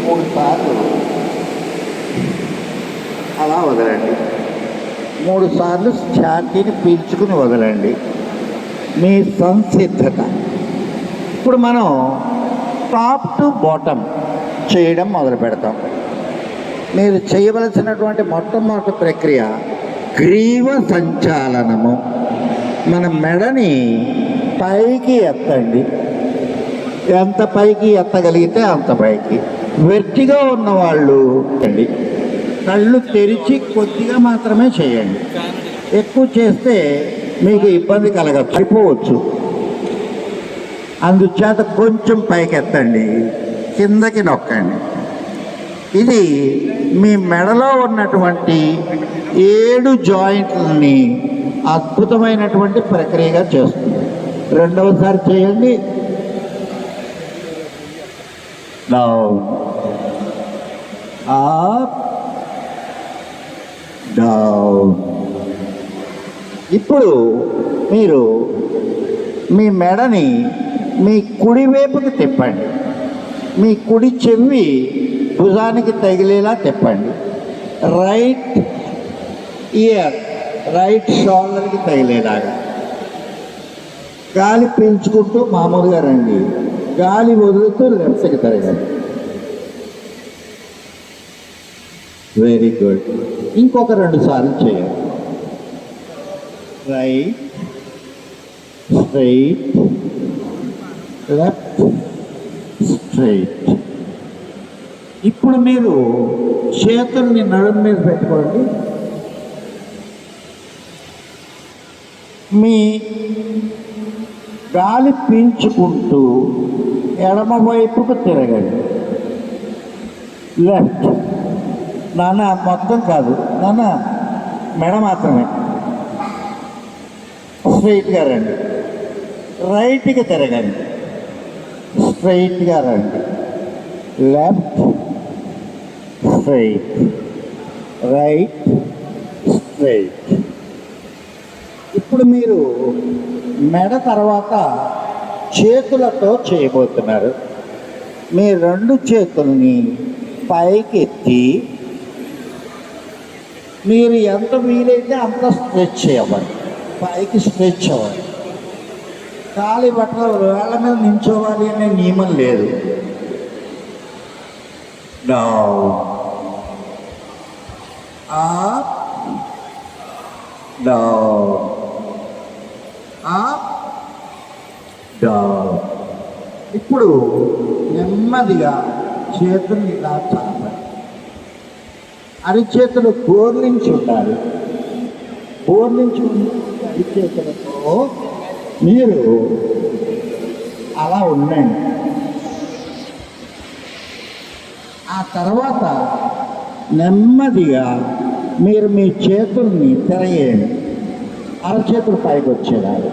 3 సార్లు అలా వదలండి. 3 సార్లు ఛాతీని పీల్చుకుని వదలండి. మీ సంసిద్ధత. ఇప్పుడు మనం టాప్ టు బాటమ్ చేయడం మొదలు పెడతాం. మీరు చేయవలసినటువంటి మొట్టమొదటి ప్రక్రియ గ్రీవ సంచాలనము. మన మెడని పైకి ఎత్తండి. ఎంత పైకి ఎత్తగలిగితే అంత పైకి. వెర్టిగా ఉన్నవాళ్ళు అండి కళ్ళు తెరిచి కొద్దిగా మాత్రమే చేయండి. ఎక్కువ చేస్తే మీకు ఇబ్బంది కలగచ్చు, అయిపోవచ్చు. అందుచేత కొంచెం పైకి ఎత్తండి, కిందకి నొక్కండి. ఇది మీ మెడలో ఉన్నటువంటి 7 జాయింట్లని అద్భుతమైనటువంటి ప్రక్రియగా చేస్తుంది. రెండవసారి చేయండి. Down, up, down. ఇప్పుడు మీరు మీ మెడని మీ కుడి వైపుకి తిప్పండి. మీ కుడి చెవి భుజానికి తగిలేలా తిప్పండి. రైట్ ఇయర్, రైట్ షోల్డర్కి తగిలేలాగా. గాలి పీల్చుకుంటూ మామూలుగా రండి. గాలి వదులుతూ లెఫ్ట్కి తిరగండి. Very good. ఇంకొక 2 సార్లు చేయండి. Right, straight, left, straight. ఇప్పుడు మీరు చేతుల్ని నడుము మీద పెట్టుకోండి. మీ గాలి పీల్చుకుంటూ ఎడమ వైపుకు తిరగండి. లెఫ్ట్. నాన్న మొత్తం కాదు, నాన్న మెడ మాత్రమే. స్ట్రైట్గా రండి. రైట్కి తిరగండి. స్ట్రైట్గా రండి. Left, straight, right, straight. ఇప్పుడు మీరు మెడ తర్వాత చేతులతో చేయబోతున్నారు. మీ 2 చేతుల్ని పైకి ఎత్తి మీరు ఎంత వీలైతే అంత స్ట్రెచ్ అవ్వండి. పైకి స్ట్రెచ్ అవ్వండి. కాలి బట్టలు వేళ్ళ మీద నించోవాలి అనే నియమం లేదు. Down, up, down, up, down. ఇప్పుడు నెమ్మదిగా చేతుల్ని ఇలా చాపండి. అరిచేతులు బోర్లించి ఉండాలి. బోర్లించి అరిచేతులతో మీరు అలా ఉండండి. ఆ తర్వాత నెమ్మదిగా మీరు మీ చేతుల్ని తిరగేయండి. అరచేతులు పైకి వచ్చేదాన్ని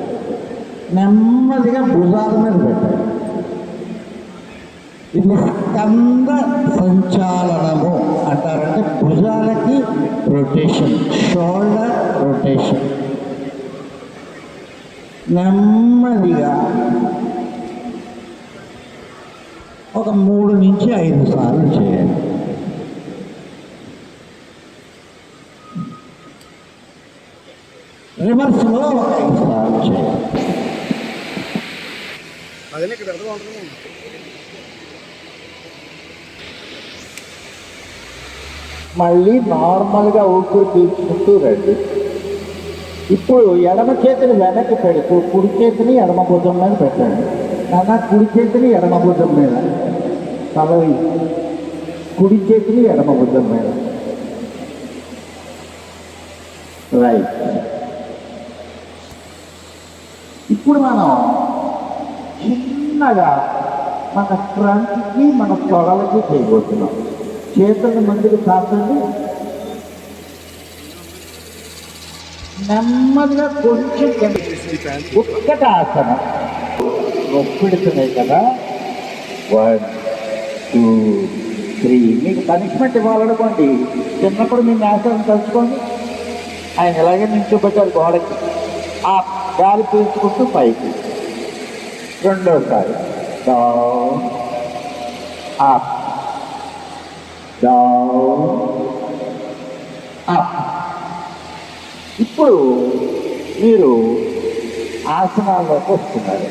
నెమ్మదిగా భుజాల మీద పెట్టండి. ఇది స్కంద సంచాలనము అంటారంటే భుజాలకి రొటేషన్, షోల్డర్ రొటేషన్. నెమ్మదిగా ఒక 3 నుంచి 5 సార్లు చేయండి. రివర్స్లో ఒక 5 సార్లు చేయండి. మళ్ళీ నార్మల్గా ఊపిరి పీల్చుకుంటూ రండి. ఇప్పుడు ఎడమ చేతిని వెనక్కి పెడుతూ కుడి చేతిని ఎడమ భుజం మీద పెట్టండి. నాన్న కుడి చేతిని ఎడమ భుజం మీద, తలవి కుడి చేతిని ఎడమ భుజం మీద. రైట్. ఇప్పుడు మనం చిన్నగా మన ఫ్రంట్కి మన తొడలకి చేయబోతున్నాం. చేతుల ముందుకు చాపండి. నెమ్మదిగా కొంచెం ఒక్కటి ఆసనం నొప్పిడుతున్నాయి కదా. 1 2 3. మీకు పనిష్మెంట్ ఇవ్వాలనుకోండి. చిన్నప్పుడు మీ ఆసనం తలుచుకోండి. ఆయన ఎలాగే నిల్చోబెట్టారు గోడకి. ఆ గాలి పీల్చుకుంటూ పైకి. రెండోసారి డౌన్, అప్, డౌన్ అప్. ఇప్పుడు మీరు ఆసనాల్లోకి వస్తున్నారు.